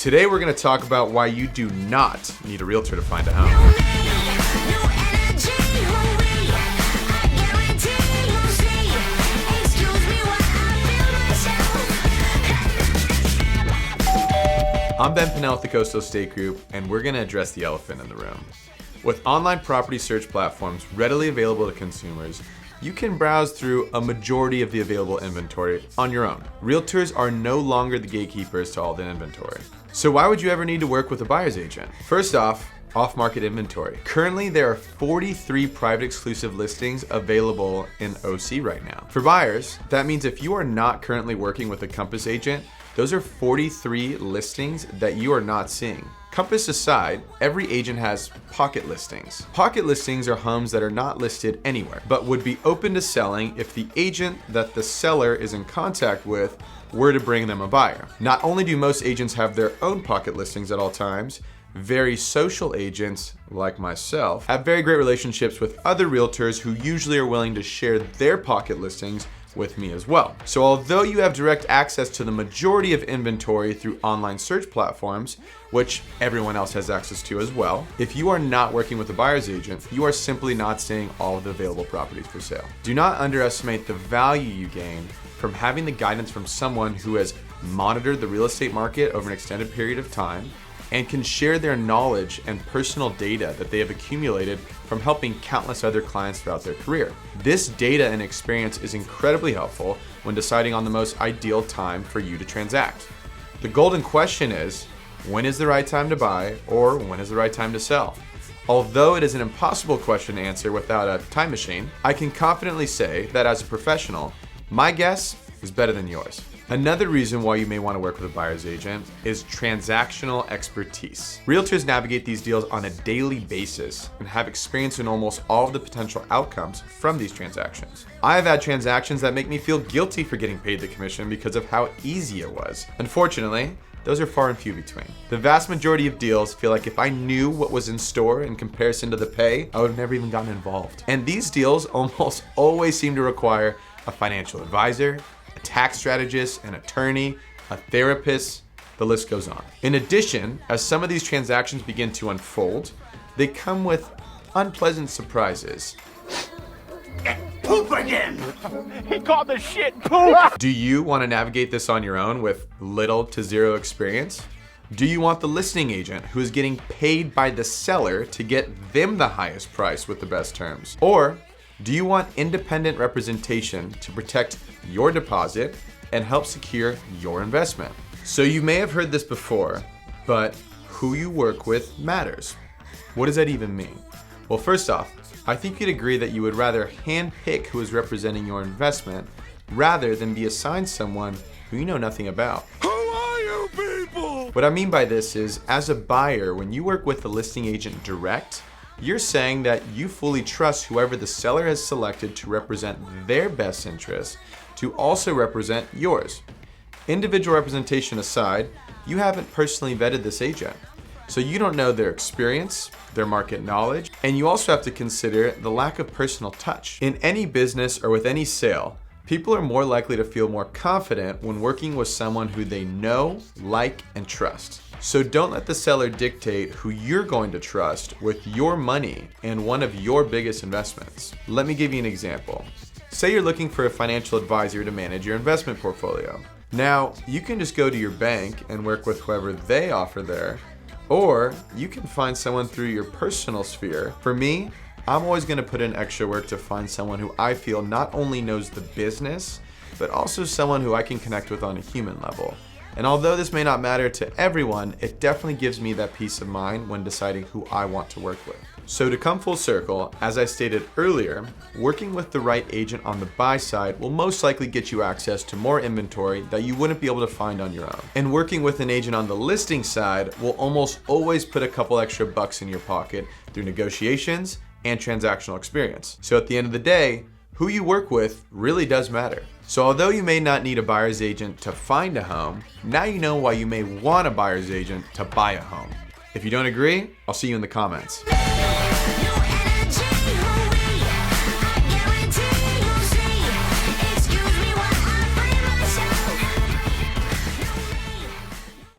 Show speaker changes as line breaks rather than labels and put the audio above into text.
Today we're going to talk about why you do not need a realtor to find a home. I'm Ben Pinnell with the Coastal Estate Group, and we're going to address the elephant in the room. With online property search platforms readily available to consumers, you can browse through a majority of the available inventory on your own. Realtors are no longer the gatekeepers to all the inventory. So why would you ever need to work with a buyer's agent? First off-market inventory. Currently, there are 43 private exclusive listings available in OC right now. For buyers, that means if you are not currently working with a Compass agent, those are 43 listings that you are not seeing. Compass aside, every agent has pocket listings. Pocket listings are homes that are not listed anywhere, but would be open to selling if the agent that the seller is in contact with were to bring them a buyer. Not only do most agents have their own pocket listings at all times, very social agents, like myself, have very great relationships with other realtors who usually are willing to share their pocket listings with me as well. So although you have direct access to the majority of inventory through online search platforms, which everyone else has access to as well, if you are not working with a buyer's agent, you are simply not seeing all of the available properties for sale. Do not underestimate the value you gain from having the guidance from someone who has monitored the real estate market over an extended period of time and can share their knowledge and personal data that they have accumulated from helping countless other clients throughout their career. This data and experience is incredibly helpful when deciding on the most ideal time for you to transact. The golden question is, when is the right time to buy, or when is the right time to sell? Although it is an impossible question to answer without a time machine, I can confidently say that as a professional, my guess is better than yours. Another reason why you may want to work with a buyer's agent is transactional expertise. Realtors navigate these deals on a daily basis and have experience in almost all of the potential outcomes from these transactions. I have had transactions that make me feel guilty for getting paid the commission because of how easy it was. Unfortunately, those are far and few between. The vast majority of deals feel like if I knew what was in store in comparison to the pay, I would have never even gotten involved. And these deals almost always seem to require a financial advisor, a tax strategist, an attorney, a therapist, the list goes on. In addition, as some of these transactions begin to unfold, they come with unpleasant surprises.
Poop again! He called the shit poop!
Do you want to navigate this on your own with little to zero experience? Do you want the listing agent who is getting paid by the seller to get them the highest price with the best terms? Or do you want independent representation to protect your deposit and help secure your investment? So you may have heard this before, but who you work with matters. What does that even mean? Well, first off, I think you'd agree that you would rather handpick who is representing your investment rather than be assigned someone who you know nothing about.
Who are you people?
What I mean by this is, as a buyer, when you work with the listing agent direct, you're saying that you fully trust whoever the seller has selected to represent their best interests to also represent yours. Individual representation aside, you haven't personally vetted this agent, so you don't know their experience, their market knowledge, and you also have to consider the lack of personal touch. In any business or with any sale, people are more likely to feel more confident when working with someone who they know, like, and trust. So don't let the seller dictate who you're going to trust with your money and one of your biggest investments. Let me give you an example. Say you're looking for a financial advisor to manage your investment portfolio. Now, you can just go to your bank and work with whoever they offer there, or you can find someone through your personal sphere. For me, I'm always going to put in extra work to find someone who I feel not only knows the business, but also someone who I can connect with on a human level. And although this may not matter to everyone, it definitely gives me that peace of mind when deciding who I want to work with. So to come full circle, as I stated earlier, working with the right agent on the buy side will most likely get you access to more inventory that you wouldn't be able to find on your own. And working with an agent on the listing side will almost always put a couple extra bucks in your pocket through negotiations and transactional experience. So at the end of the day, who you work with really does matter. So although you may not need a buyer's agent to find a home, now you know why you may want a buyer's agent to buy a home. If you don't agree, I'll see you in the comments.